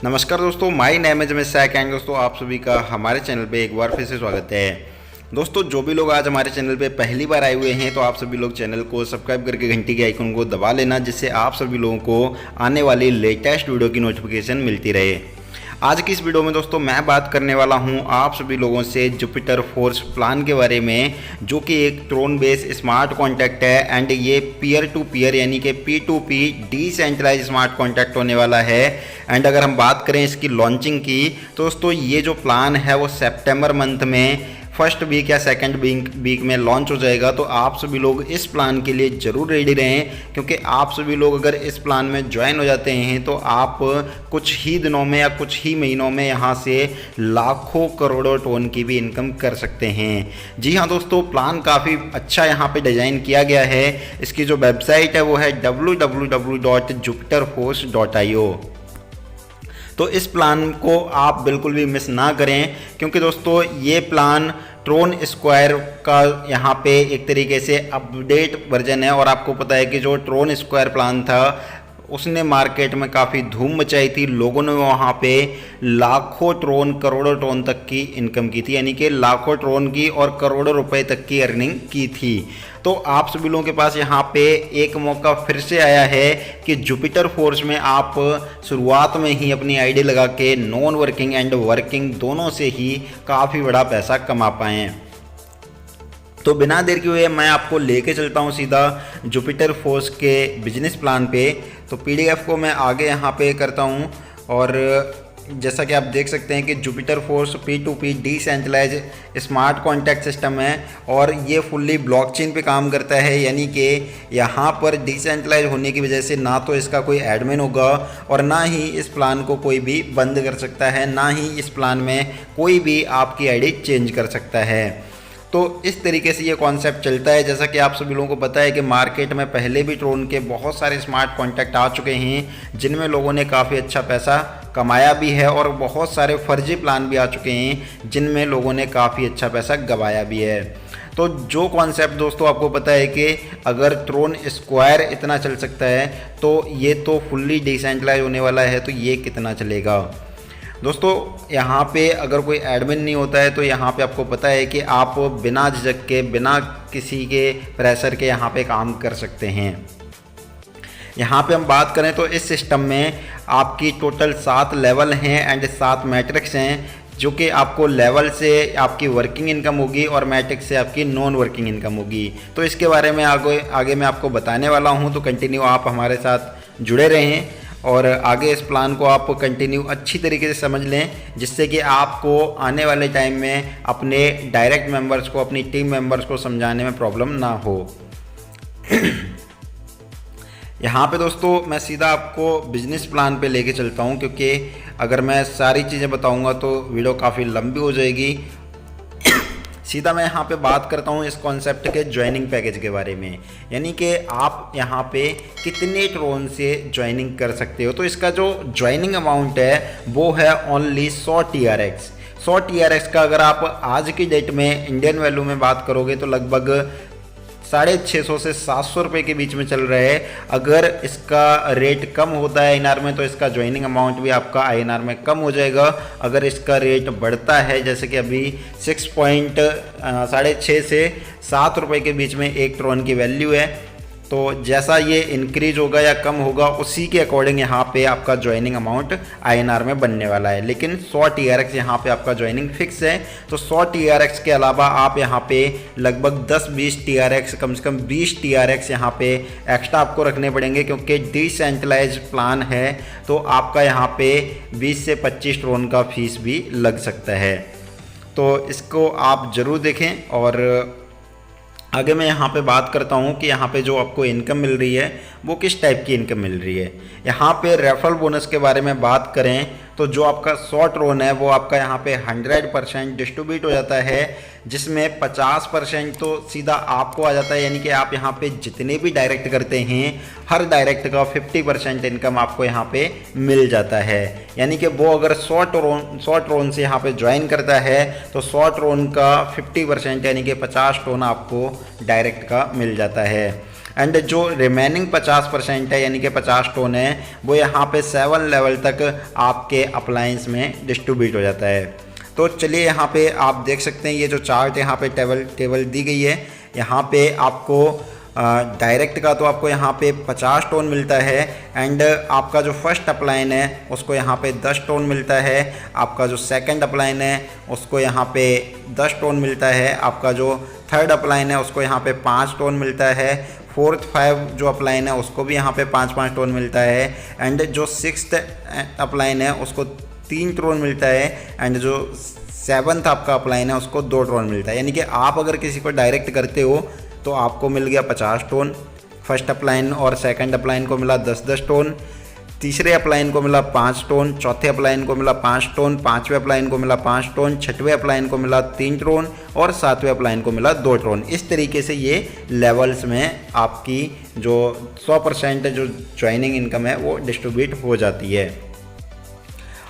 नमस्कार दोस्तों, my name is मिस्टैक and दोस्तों आप सभी का हमारे चैनल पे एक बार फिर से स्वागत है। दोस्तों जो भी लोग आज हमारे चैनल पे पहली बार आए हुए हैं तो आप सभी लोग चैनल को सब्सक्राइब करके घंटी के आइकन को दबा लेना, जिससे आप सभी लोगों को आने वाली लेटेस्ट वीडियो की नोटिफिकेशन मिलती रहे। आज की इस वीडियो में दोस्तों मैं बात करने वाला हूं आप सभी लोगों से जुपिटर फोर्स प्लान के बारे में, जो कि एक ट्रोन बेस स्मार्ट कॉन्ट्रैक्ट है एंड ये पीयर टू पीयर यानी कि P2P डिसेंट्रलाइज स्मार्ट कॉन्ट्रैक्ट होने वाला है। एंड अगर हम बात करें इसकी लॉन्चिंग की तो दोस्तों ये जो प्लान है वो सितंबर मंथ में फर्स्ट वीक या सेकंड वीक में लॉन्च हो जाएगा। तो आप सभी लोग इस प्लान के लिए ज़रूर रेडी रहें, क्योंकि आप सभी लोग अगर इस प्लान में ज्वाइन हो जाते हैं तो आप कुछ ही दिनों में या कुछ ही महीनों में यहाँ से लाखों करोड़ों टोन की भी इनकम कर सकते हैं। जी हाँ दोस्तों, प्लान काफ़ी अच्छा यहाँ पे डिज़ाइन किया गया है। इसकी जो वेबसाइट है वो है www.jupiterforce.io। तो इस प्लान को आप बिल्कुल भी मिस ना करें, क्योंकि दोस्तों ये प्लान ट्रोन स्क्वायर का यहाँ पे एक तरीके से अपडेट वर्जन है। और आपको पता है कि जो ट्रोन स्क्वायर प्लान था उसने मार्केट में काफ़ी धूम मचाई थी। लोगों ने वहाँ पे लाखों ट्रोन करोड़ों ट्रोन तक की इनकम की थी, यानी कि लाखों ट्रोन की और करोड़ों रुपए तक की अर्निंग की थी। तो आप सभी लोगों के पास यहाँ पे एक मौका फिर से आया है कि जुपिटर फोर्स में आप शुरुआत में ही अपनी आईडी लगा के नॉन वर्किंग एंड वर्किंग दोनों से ही काफ़ी बड़ा पैसा कमा पाएँ। तो बिना देर किए हुए मैं आपको लेके चलता हूँ सीधा जुपिटर फोर्स के बिजनेस प्लान पे। तो पीडीएफ को मैं आगे यहाँ पे करता हूँ, और जैसा कि आप देख सकते हैं कि Jupiter force P2P decentralize smart contract system है और ये फुल्ली ब्लॉकचेन पे काम करता है। यानी कि यहाँ पर डिसेंट्रलाइज होने की वजह से ना तो इसका कोई एडमिन होगा और ना ही इस प्लान को कोई भी बंद कर सकता है, ना ही इस प्लान में कोई भी आपकी आईडी चेंज कर सकता है। तो इस तरीके से ये कॉन्सेप्ट चलता है। जैसा कि आप सभी लोगों को पता है कि मार्केट में पहले भी ट्रोन के बहुत सारे स्मार्ट कॉन्ट्रैक्ट आ चुके हैं, जिनमें लोगों ने काफ़ी अच्छा पैसा कमाया भी है, और बहुत सारे फर्जी प्लान भी आ चुके हैं जिनमें लोगों ने काफ़ी अच्छा पैसा गंवाया भी है। तो जो कॉन्सेप्ट दोस्तों आपको पता है कि अगर ट्रोन स्क्वायर इतना चल सकता है तो ये तो फुल्ली डिसेंट्रलाइज होने वाला है, तो ये कितना चलेगा। दोस्तों यहाँ पे अगर कोई एडमिन नहीं होता है तो यहाँ पे आपको पता है कि आप बिना झिझक के, बिना किसी के प्रेशर के यहाँ पे काम कर सकते हैं। यहाँ पे हम बात करें तो इस सिस्टम में आपकी टोटल 7 लेवल हैं एंड 7 मैट्रिक्स हैं, जो कि आपको लेवल से आपकी वर्किंग इनकम होगी और मैट्रिक्स से आपकी नॉन वर्किंग इनकम होगी। तो इसके बारे में आगे मैं आपको बताने वाला हूँ, तो कंटिन्यू आप हमारे साथ जुड़े रहें और आगे इस प्लान को आप कंटिन्यू अच्छी तरीके से समझ लें, जिससे कि आपको आने वाले टाइम में अपने डायरेक्ट मेंबर्स को, अपनी टीम मेंबर्स को समझाने में प्रॉब्लम ना हो। यहाँ पे दोस्तों मैं सीधा आपको बिजनेस प्लान पे लेके चलता हूँ, क्योंकि अगर मैं सारी चीज़ें बताऊँगा तो वीडियो काफ़ी लंबी हो जाएगी। सीधा मैं यहाँ पे बात करता हूँ इस कॉन्सेप्ट के ज्वाइनिंग पैकेज के बारे में, यानी कि आप यहाँ पे कितने ट्रोन से ज्वाइनिंग कर सकते हो। तो इसका जो ज्वाइनिंग अमाउंट है वो है ओनली 100 TRX। 100 TRX का अगर आप आज की डेट में इंडियन वैल्यू में बात करोगे तो लगभग 650 से 700 रुपये के बीच में चल रहा है। अगर इसका रेट कम होता है INR में तो इसका ज्वाइनिंग अमाउंट भी आपका INR में कम हो जाएगा। अगर इसका रेट बढ़ता है, जैसे कि अभी 6.5 से 7 रुपये के बीच में एक ट्रोन की वैल्यू है, तो जैसा ये इंक्रीज होगा या कम होगा उसी के अकॉर्डिंग यहाँ पे आपका ज्वाइनिंग अमाउंट INR में बनने वाला है। लेकिन 100 TRX यहाँ पे आपका ज्वाइनिंग फिक्स है। तो 100 TRX के अलावा आप यहाँ पे लगभग 10-20 TRX, कम से कम 20 TRX यहाँ पे एक्स्ट्रा आपको रखने पड़ेंगे, क्योंकि डिसेंट्रलाइज प्लान है तो आपका यहाँ पे 20 से 25 ट्रोन का फीस भी लग सकता है। तो इसको आप ज़रूर देखें। और आगे मैं यहाँ पे बात करता हूँ कि यहाँ पे जो आपको इनकम मिल रही है वो किस टाइप की इनकम मिल रही है। यहाँ पे रेफरल बोनस के बारे में बात करें तो जो आपका 100 ट्रोन है वो आपका यहाँ पे 100% डिस्ट्रीब्यूट हो जाता है, जिसमें 50% तो सीधा आपको आ जाता है। यानी कि आप यहाँ पे जितने भी डायरेक्ट करते हैं हर डायरेक्ट का 50% इनकम आपको यहाँ पे मिल जाता है। यानी कि वो अगर 100 ट्रोन से यहाँ पे ज्वाइन करता है तो 100 ट्रोन का 50% यानी कि 50 ट्रोन आपको डायरेक्ट का मिल जाता है। एंड जो रिमेनिंग 50% है यानी कि 50 टोन है वो यहाँ पे 7 लेवल तक आपके अप्लायंस में डिस्ट्रीब्यूट हो जाता है। तो चलिए यहाँ पे आप देख सकते हैं ये जो चार्ट यहाँ पे टेबल दी गई है, यहाँ पे आपको डायरेक्ट का तो आपको यहाँ पे 50 टोन मिलता है एंड आपका जो फर्स्ट अप्लाइन है उसको यहाँ पे 10 टोन मिलता है, आपका जो सेकंड अप्लाइन है उसको यहाँ पे 10 टोन मिलता है, आपका जो थर्ड अप्लाइन है उसको यहाँ पे 5 टोन मिलता है, फोर्थ 5 जो अप्लाइन है उसको भी यहाँ पे 5-5 टोन मिलता है एंड जो सिक्स्थ अप्लाइन है उसको 3 टोन मिलता है एंड जो 7th आपका अप्लाइन है उसको 2 टोन मिलता है। यानी कि आप अगर किसी को डायरेक्ट करते हो तो आपको मिल गया 50 टोन, फर्स्ट अप्लाइन और सेकंड अप्लाइन को मिला 10-10 टोन, तीसरे अप्लाइन को मिला 5 टोन, चौथे अप्लाइन को मिला 5 टोन, पाँचवें अप्लाइन को मिला 5 टोन, छठवें अप्लाइन को मिला 3 टोन और सातवें अप्लाइन को मिला 2 टोन। इस तरीके से ये लेवल्स में आपकी जो 100% जो ज्वाइनिंग इनकम है वो डिस्ट्रीब्यूट हो जाती है।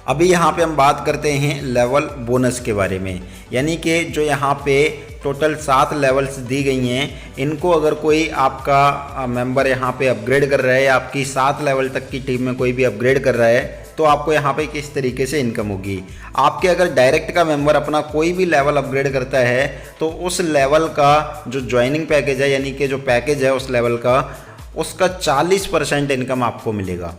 अभी यहाँ पे हम बात करते हैं लेवल बोनस के बारे में, यानी कि जो यहाँ पे टोटल 7 लेवल्स दी गई हैं, इनको अगर कोई आपका मेंबर यहाँ पे अपग्रेड कर रहा है या आपकी 7 लेवल तक की टीम में कोई भी अपग्रेड कर रहा है तो आपको यहाँ पे किस तरीके से इनकम होगी। आपके अगर डायरेक्ट का मेंबर अपना कोई भी लेवल अपग्रेड करता है तो उस लेवल का जो ज्वाइनिंग पैकेज है यानी कि जो पैकेज है उस लेवल का, उसका 40% इनकम आपको मिलेगा।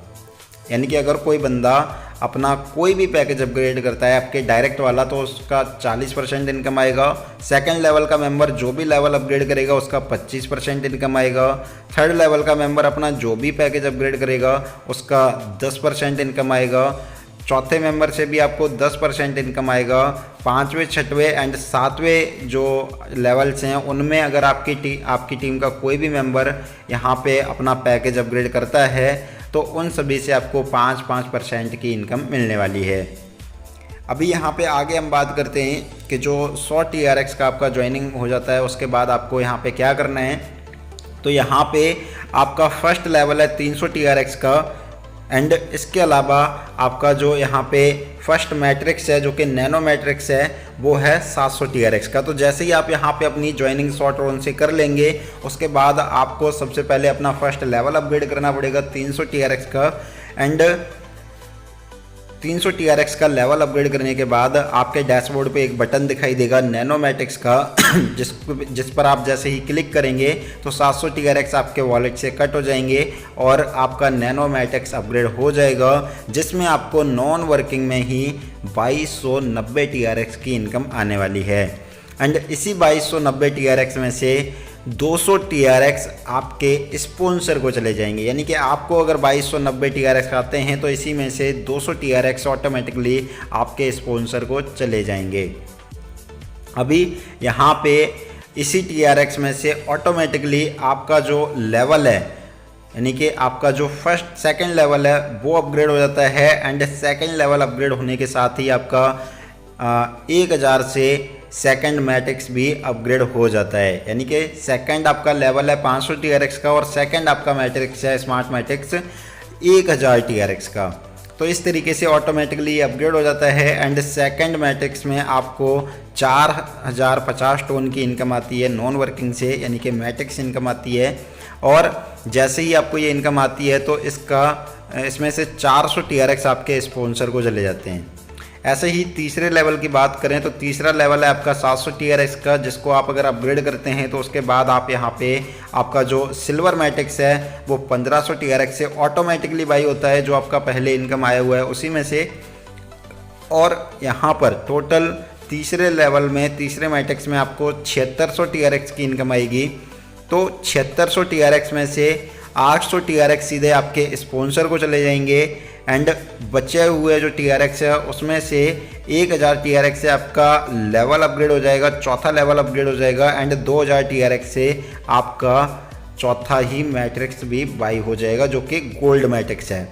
यानी कि अगर कोई बंदा अपना कोई भी पैकेज अपग्रेड करता है आपके डायरेक्ट वाला तो उसका 40% इनकम आएगा, सेकंड लेवल का मेंबर जो भी लेवल अपग्रेड करेगा उसका 25% इनकम आएगा, थर्ड लेवल का मेंबर अपना जो भी पैकेज अपग्रेड करेगा उसका 10% इनकम आएगा, चौथे मेंबर से भी आपको 10% इनकम आएगा, पाँचवें छठवें एंड सातवें जो लेवल्स हैं उनमें अगर आपकी टीम का कोई भी मेंबर यहाँ पे अपना पैकेज अपग्रेड करता है तो उन सभी से आपको 5% की इनकम मिलने वाली है। अभी यहाँ पे आगे हम बात करते हैं कि जो 100 TRX का आपका ज्वाइनिंग हो जाता है उसके बाद आपको यहाँ पे क्या करना है। तो यहाँ पे आपका फर्स्ट लेवल है 300 TRX का एंड इसके अलावा आपका जो यहाँ पे फर्स्ट मैट्रिक्स है जो कि नैनो मैट्रिक्स है वो है 700 TRX का। तो जैसे ही आप यहाँ पे अपनी ज्वाइनिंग 100 टोन से कर लेंगे उसके बाद आपको सबसे पहले अपना फर्स्ट लेवल अपग्रेड करना पड़ेगा 300 TRX का एंड 300 TRX का लेवल अपग्रेड करने के बाद आपके डैशबोर्ड पे एक बटन दिखाई देगा नैनोमैटिक्स का जिस पर आप जैसे ही क्लिक करेंगे तो 700 TRX आपके वॉलेट से कट हो जाएंगे और आपका नैनोमैटिक्स अपग्रेड हो जाएगा, जिसमें आपको नॉन वर्किंग में ही 2290 TRX की इनकम आने वाली है। एंड इसी 2290 TRX में से 200 TRX आपके स्पॉन्सर को चले जाएंगे। यानी कि आपको अगर 2290 TRX आते हैं तो इसी में से 200 TRX ऑटोमेटिकली आपके स्पॉन्सर को चले जाएंगे। अभी यहाँ पे इसी TRX में से ऑटोमेटिकली आपका जो लेवल है यानी कि आपका जो फर्स्ट सेकंड लेवल है वो अपग्रेड हो जाता है एंड सेकंड लेवल अपग्रेड होने के साथ ही आपका 1000 से सेकंड मैट्रिक्स भी अपग्रेड हो जाता है। यानी कि सेकंड आपका लेवल है 500 TRX का और सेकंड आपका मैट्रिक्स है स्मार्ट मैट्रिक्स 1000 TRX का। तो इस तरीके से ऑटोमेटिकली अपग्रेड हो जाता है एंड सेकंड मैट्रिक्स में आपको 4050 टोन की इनकम आती है नॉन वर्किंग से, यानी कि मैट्रिक्स इनकम आती है। और जैसे ही आपको ये इनकम आती है तो इसमें से 400 TRX आपके स्पॉन्सर को चले जाते हैं। ऐसे ही तीसरे लेवल की बात करें तो तीसरा लेवल है आपका 700 TRX का, जिसको आप अगर अपग्रेड करते हैं तो उसके बाद आप यहाँ पे आपका जो सिल्वर मैट्रिक्स है वो 1500 TRX से ऑटोमेटिकली बाई होता है, जो आपका पहले इनकम आया हुआ है उसी में से। और यहाँ पर टोटल तीसरे लेवल में तीसरे मैट्रिक्स में आपको 7600 TRX की इनकम आएगी। तो 7600 TRX में से 800 TRX सीधे आपके स्पॉन्सर को चले जाएंगे एंड बचे हुए जो TRX है उसमें से 1000 TRX से आपका लेवल अपग्रेड हो जाएगा, चौथा लेवल अपग्रेड हो जाएगा एंड 2000 TRX से आपका चौथा ही मैट्रिक्स भी बाई हो जाएगा जो कि गोल्ड मैट्रिक्स है।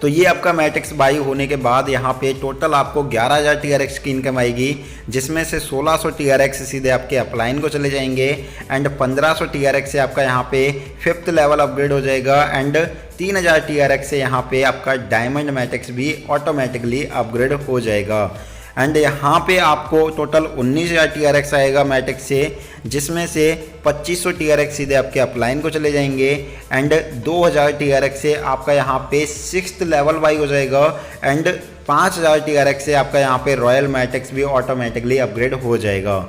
तो ये आपका मैट्रिक्स बाई होने के बाद यहाँ पे टोटल आपको 11000 TRX की इनकम आएगी, जिसमें से 1600 TRX सीधे आपके अपलाइन को चले जाएंगे एंड 1500 TRX से आपका यहाँ पे फिफ्थ लेवल अपग्रेड हो जाएगा एंड 3000 TRX से यहाँ पे आपका डायमंड मैट्रिक्स भी ऑटोमेटिकली अपग्रेड हो जाएगा। एंड यहाँ पे आपको टोटल 19,000 TRX आएगा मैट्रिक्स से, जिसमें से 2500 TRX सीधे आपके अपलाइन को चले जाएंगे एंड 2000 TRX से आपका यहाँ पे 6th लेवल बाई हो जाएगा एंड 5000 TRX से आपका यहाँ पे रॉयल मैट्रिक्स भी ऑटोमेटिकली अपग्रेड हो जाएगा।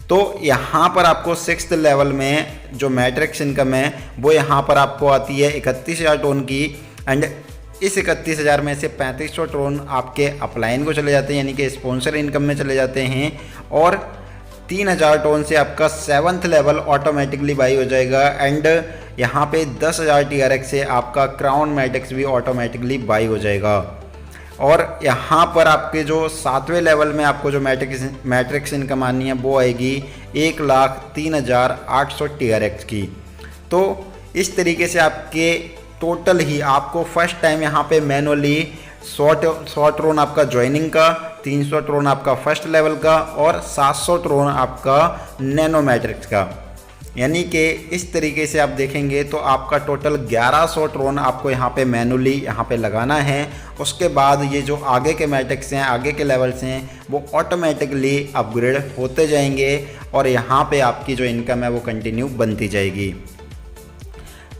तो यहाँ पर आपको 6th लेवल में जो मैट्रिक्स इनकम है वो यहाँ पर आपको आती है 31,000 टोन की एंड इस 31,000 में से 3500 टोन आपके अपलाइन को चले जाते हैं, यानी कि स्पॉन्सर इनकम में चले जाते हैं, और 3,000 टोन से आपका 7th लेवल ऑटोमेटिकली बाई हो जाएगा एंड यहाँ पे 10,000 TRX से आपका क्राउन मैट्रिक्स भी ऑटोमेटिकली बाई हो जाएगा। और यहाँ पर आपके जो 7वें लेवल में आपको जो मैट्रिक्स इनकम आनी है वो आएगी 1,03,800 TRX की। तो इस तरीके से आपके टोटल ही आपको फर्स्ट टाइम यहाँ पे मैनुअली 100 ट्रोन आपका ज्वाइनिंग का, 300 ट्रोन आपका फर्स्ट लेवल का और 700 ट्रोन आपका नैनो मैट्रिक्स का, यानी कि इस तरीके से आप देखेंगे तो आपका टोटल 1100 ट्रोन आपको यहाँ पे मैनुअली यहाँ पे लगाना है। उसके बाद ये जो आगे के मैट्रिक्स हैं, आगे के लेवल्स हैं, वो ऑटोमेटिकली अपग्रेड होते जाएंगे और यहाँ पे आपकी जो इनकम है वो कंटिन्यू बनती जाएगी।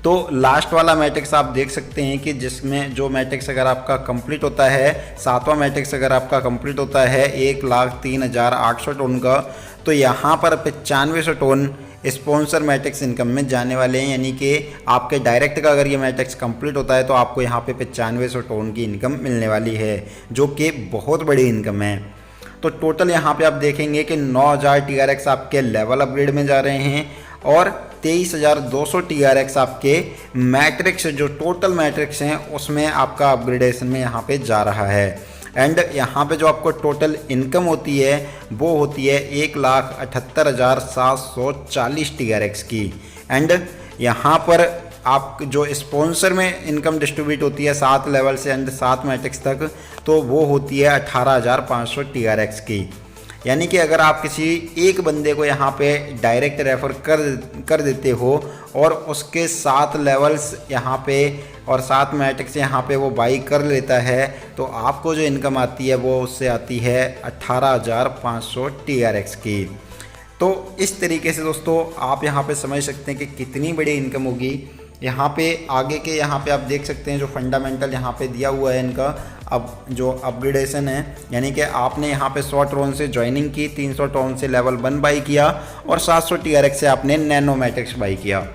तो लास्ट वाला मैट्रिक्स आप देख सकते हैं कि जिसमें जो मैट्रिक्स अगर आपका कंप्लीट होता है, 7वां मैट्रिक्स अगर आपका कंप्लीट होता है 1,03,800 टोन का, तो यहाँ पर 9500 टोन स्पॉन्सर मैट्रिक्स इनकम में जाने वाले हैं, यानी कि आपके डायरेक्ट का अगर ये मैट्रिक्स कंप्लीट होता है तो आपको यहाँ पे 9500 टोन की इनकम मिलने वाली है, जो कि बहुत बड़ी इनकम है। तो टोटल यहाँ पे आप देखेंगे कि 9,000 TRX आपके लेवल अपग्रेड में जा रहे हैं और 23,200 TRX आपके मैट्रिक्स जो टोटल मैट्रिक्स हैं उसमें आपका अपग्रेडेशन में यहाँ पे जा रहा है। एंड यहाँ पे जो आपको टोटल इनकम होती है वो होती है 1,78,740 TRX की। एंड यहाँ पर आप जो स्पॉन्सर में इनकम डिस्ट्रीब्यूट होती है 7 लेवल से एंड 7 मैट्रिक्स तक, तो वो होती है 18,500 TRX की। यानी कि अगर आप किसी एक बंदे को यहाँ पे डायरेक्ट रेफ़र कर देते हो और उसके 7 लेवल्स यहाँ पे और 7 मैट्रिक्स यहाँ पे वो बाई कर लेता है, तो आपको जो इनकम आती है वो उससे आती है 18,500 TRX की। तो इस तरीके से दोस्तों आप यहाँ पे समझ सकते हैं कि कितनी बड़ी इनकम होगी। यहाँ पे आगे के यहाँ पे आप देख सकते हैं जो फंडामेंटल यहाँ पे दिया हुआ है इनका, अब जो अपग्रेडेशन है, यानी कि आपने यहाँ पे 100 ट्रोन से ज्वाइनिंग की, 300 ट्रोन से लेवल 1 बाई किया और 700 TRX से आपने नैनो मैट्रिक्स बाई किया।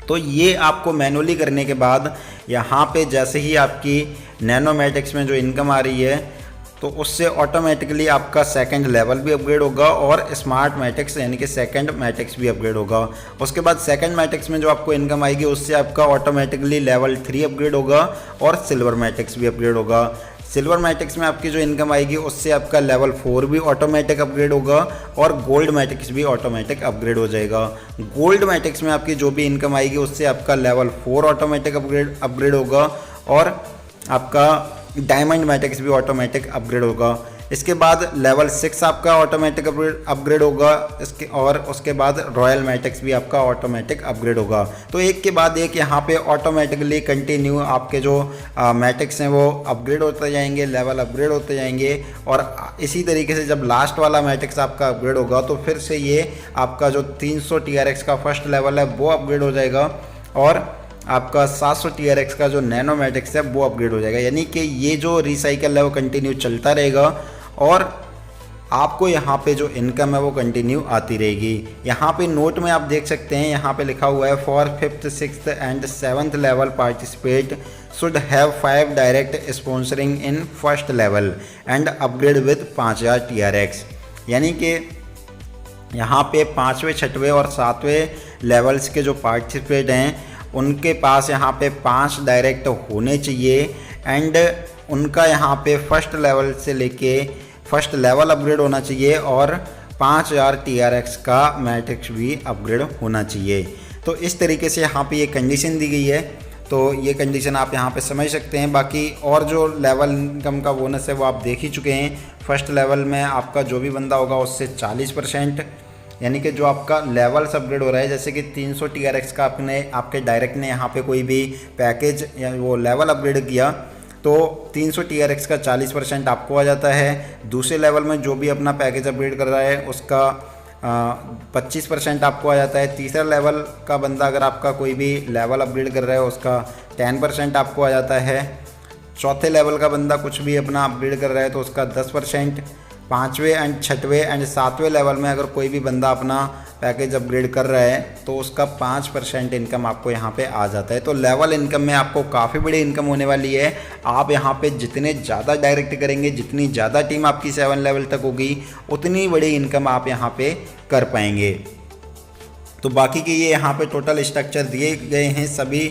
तो ये आपको मैनुअली करने के बाद यहाँ पे जैसे ही आपकी नैनो मैट्रिक्स में जो इनकम आ रही है तो उससे ऑटोमेटिकली आपका सेकंड लेवल भी अपग्रेड होगा और स्मार्ट मैट्रिक्स यानी कि सेकंड मैट्रिक्स भी अपग्रेड होगा। उसके बाद सेकंड मैट्रिक्स में जो आपको इनकम आएगी उससे आपका ऑटोमेटिकली लेवल 3 अपग्रेड होगा और सिल्वर मैट्रिक्स भी अपग्रेड होगा। सिल्वर मैट्रिक्स में आपकी जो इनकम आएगी उससे आपका लेवल 4 भी ऑटोमेटिक अपग्रेड होगा और गोल्ड मैट्रिक्स भी ऑटोमेटिक अपग्रेड हो जाएगा। गोल्ड मैट्रिक्स में आपकी जो भी इनकम आएगी उससे आपका लेवल 4 ऑटोमेटिक अपग्रेड होगा और आपका डायमंड मैट्रिक्स भी ऑटोमेटिक अपग्रेड होगा। इसके बाद लेवल 6 आपका ऑटोमेटिक अपग्रेड होगा और उसके बाद रॉयल मैट्रिक्स भी आपका ऑटोमेटिक अपग्रेड होगा। तो एक के बाद एक यहाँ पे ऑटोमेटिकली कंटिन्यू आपके जो मैट्रिक्स हैं वो अपग्रेड होते जाएंगे, लेवल अपग्रेड होते जाएंगे और इसी तरीके से जब लास्ट वाला मैट्रिक्स आपका अपग्रेड होगा तो फिर से ये आपका जो 300 TRX का फर्स्ट लेवल है वो अपग्रेड हो जाएगा और आपका 700 TRX का जो नैनो मैट्रिक्स है वो अपग्रेड हो जाएगा। यानी कि ये जो रिसाइकल है वो कंटिन्यू चलता रहेगा और आपको यहाँ पे जो इनकम है वो कंटिन्यू आती रहेगी। यहाँ पे नोट में आप देख सकते हैं, यहाँ पे लिखा हुआ है for 5th 6th and 7th level participate should have 5 direct sponsoring in first level and upgrade with 5,000 TRX। यानी कि यहाँ पे 5वें 6वें और 7वें लेवल्स के जो पार्टिसिपेट हैं उनके पास यहाँ पे 5 डायरेक्ट होने चाहिए एंड उनका यहाँ पे फर्स्ट लेवल से लेके फर्स्ट लेवल अपग्रेड होना चाहिए और 5,000 TRX का मैट्रिक्स भी अपग्रेड होना चाहिए। तो इस तरीके से यहाँ पे ये कंडीशन दी गई है। तो ये कंडीशन आप यहाँ पे समझ सकते हैं। बाकी और जो लेवल इनकम का बोनस है वो आप देख ही चुके हैं। फर्स्ट लेवल में आपका जो भी बंदा होगा उससे 40%, यानी कि जो आपका लेवल्स अपग्रेड हो रहा है, जैसे कि 300 TRX का आपके डायरेक्ट ने यहाँ पे कोई भी पैकेज या वो लेवल अपग्रेड किया तो 300 TRX का 40% आपको आ जाता है। दूसरे लेवल में जो भी अपना पैकेज अपग्रेड कर रहा है उसका 25% आपको आ जाता है। तीसरा लेवल का बंदा अगर आपका कोई भी लेवल अपग्रेड कर रहा है उसका 10% आपको आ जाता है। चौथे लेवल का बंदा कुछ भी अपना अपग्रेड कर रहा है तो उसका 10%। पाँचवें एंड छठवें एंड सातवें लेवल में अगर कोई भी बंदा अपना पैकेज अपग्रेड कर रहा है तो उसका 5% इनकम आपको यहाँ पे आ जाता है। तो लेवल इनकम में आपको काफ़ी बड़ी इनकम होने वाली है। आप यहाँ पे जितने ज़्यादा डायरेक्ट करेंगे, जितनी ज़्यादा टीम आपकी 7 लेवल तक होगी, उतनी बड़ी इनकम आप यहाँ पे कर पाएंगे। तो बाकी के ये यहाँ पे टोटल स्ट्रक्चर दिए गए हैं सभी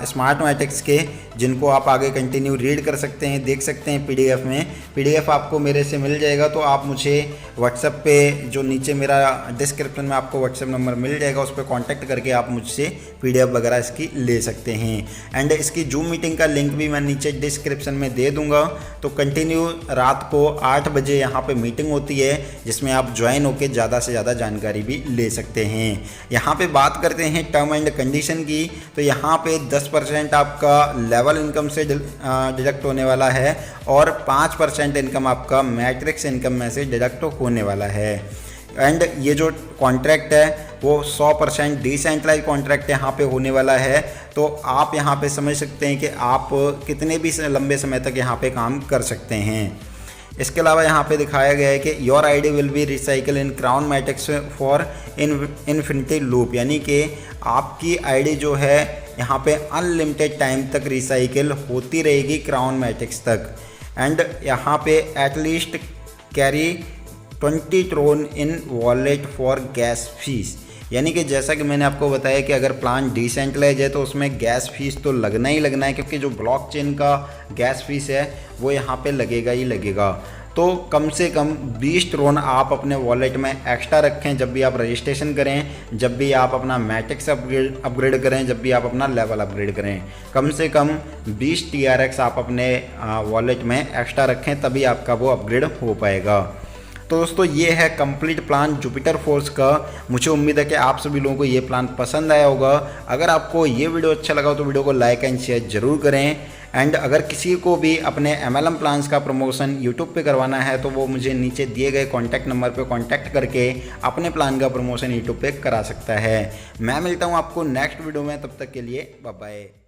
स्मार्ट मैट्रिक्स के, जिनको आप आगे कंटिन्यू रीड कर सकते हैं, देख सकते हैं पीडीएफ में। पीडीएफ आपको मेरे से मिल जाएगा, तो आप मुझे व्हाट्सएप पे जो नीचे मेरा डिस्क्रिप्शन में आपको व्हाट्सएप नंबर मिल जाएगा, उस पर कांटेक्ट करके आप मुझसे पीडीएफ वगैरह इसकी ले सकते हैं। एंड इसकी जूम मीटिंग का लिंक भी मैं नीचे डिस्क्रिप्शन में दे दूँगा। तो कंटिन्यू रात को 8 बजे यहाँ पर मीटिंग होती है, जिसमें आप ज्वाइन होकर ज़्यादा से ज़्यादा जानकारी भी ले सकते हैं। यहाँ पर बात करते हैं टर्म एंड कंडीशन की, तो यहाँ पर 10% आपका लेवल इनकम से डिडक्ट होने वाला है और 5% इनकम आपका मैट्रिक्स इनकम में से डिडक्ट होने वाला है। एंड ये जो कॉन्ट्रैक्ट है वो 100% डिसेंट्रलाइज कॉन्ट्रैक्ट यहाँ पे होने वाला है। तो आप यहाँ पे समझ सकते हैं कि आप कितने भी लंबे समय तक यहाँ पे काम कर सकते हैं। इसके अलावा यहाँ पे दिखाया गया है कि your ID will be recycle in crown matrix for infinity loop, यानी कि आपकी आईडी जो है यहाँ पे अनलिमिटेड टाइम तक रिसाइकिल होती रहेगी क्राउन मैट्रिक्स तक। एंड यहाँ पे at least carry 20 Tron in wallet for gas fees, यानी कि जैसा कि मैंने आपको बताया कि अगर प्लान डिसेंट्रलाइज है तो उसमें गैस फीस तो लगना ही लगना है, क्योंकि जो ब्लॉकचेन का गैस फीस है वो यहाँ पे लगेगा ही लगेगा। तो कम से कम 20 ट्रोन आप अपने वॉलेट में एक्स्ट्रा रखें जब भी आप रजिस्ट्रेशन करें, जब भी आप अपना मैट्रिक्स अपग्रेड करें, जब भी आप अपना लेवल अपग्रेड करें। कम से कम 20 TRX आप अपने वॉलेट में एक्स्ट्रा रखें, तभी आपका वो अपग्रेड हो पाएगा। तो दोस्तों ये है कंप्लीट प्लान जुपिटर फोर्स का। मुझे उम्मीद है कि आप सभी लोगों को ये प्लान पसंद आया होगा। अगर आपको ये वीडियो अच्छा लगा तो वीडियो को लाइक एंड शेयर जरूर करें। एंड अगर किसी को भी अपने MLM प्लान्स का प्रमोशन यूट्यूब पे करवाना है तो वो मुझे नीचे दिए गए कॉन्टैक्ट नंबर पे कॉन्टैक्ट करके अपने प्लान का प्रमोशन यूट्यूब पे करा सकता है। मैं मिलता हूँ आपको नेक्स्ट वीडियो में, तब तक के लिए बाय बाय।